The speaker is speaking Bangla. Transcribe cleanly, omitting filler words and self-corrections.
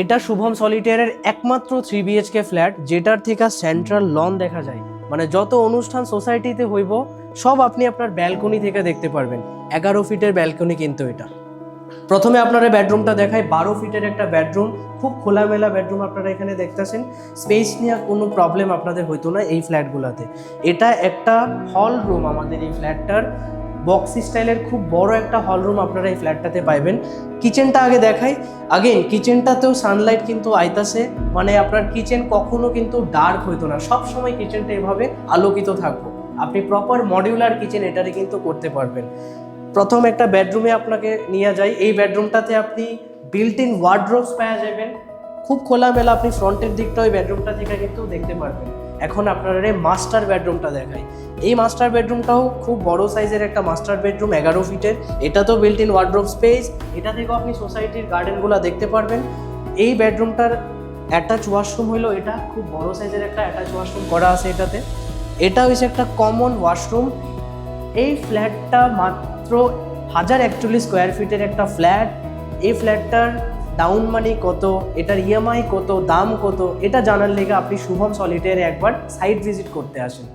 এটা শুভম সলিটেয়ারের একমাত্র 3 বিএইচকে ফ্ল্যাট, যেটার থেকে সেন্ট্রাল লন দেখা যায়। মানে যত অনুষ্ঠান সোসাইটিতে হইব সব আপনি আপনার ব্যালকনি থেকে দেখতে পারবেন। 11 ফিটের ব্যালকনি কিন্তু এটা। প্রথমে আপনারা বেডরুমটা দেখায়, 12 ফিটের একটা বেডরুম, খুব খোলামেলা বেডরুম আপনারা এখানে দেখতেছেন। স্পেস নিয়ে কোনো প্রবলেম আপনাদের হইতো না এই ফ্ল্যাটগুলোতে। এটা একটা হল রুম, আমাদের এই ফ্ল্যাটটার বক্স স্টাইলের খুব বড় একটা হল রুম আপনারা এই ফ্ল্যাটটাতে পাইবেন। কিচেনটা আগে দেখাই। আগেন কিচেনটাতেও সানলাইট কিন্তু আইতাছে, মানে আপনার কিচেন কখনো কিন্তু ডার্ক হইতো না, সব সময় কিচেনটা এভাবে আলোকিত থাকবো। আপনি প্রপার মডিউলার কিচেন এটারে কিন্তু করতে পারবেন। প্রথম একটা বেডরুমে আপনাকে নিয়ে যাই। এই বেডরুমটাতে আপনি বিল্ট ইন ওয়ার্ডরোবস পাওয়া যাবেন, খুব খোলামেলা। আপনি ফ্রন্টের দিকটা ওই বেডরুমটা থেকে কিন্তু দেখতে পারবেন। এখন আপনারা মাস্টার বেডরুমটা দেখাই। এই মাস্টার বেডরুমটাও খুব বড় সাইজের একটা মাস্টার বেডরুম, 11 ফিটের। এটা তো বিল্ট ইন ওয়ার্ডরোব স্পেস, এটা থেকেও আপনি সোসাইটির গার্ডেনগুলো দেখতে পারবেন। এই বেডরুমটার অ্যাটাচ ওয়াশরুম হলো, এটা খুব বড় সাইজের একটা অ্যাটাচ ওয়াশরুম করা আছে এটাতে। এটা হচ্ছে একটা কমন ওয়াশরুম। এই ফ্ল্যাটটা মাত্র 1041 স্কোয়ার ফিটের একটা ফ্ল্যাট। এই ফ্ল্যাটটার ডাউন মানি কত, এটার ইএমআই কত, দাম কত, এটা জানার লেগে আপনি শুভম সলিটেয়ারে একবার সাইট ভিজিট করতে আসেন।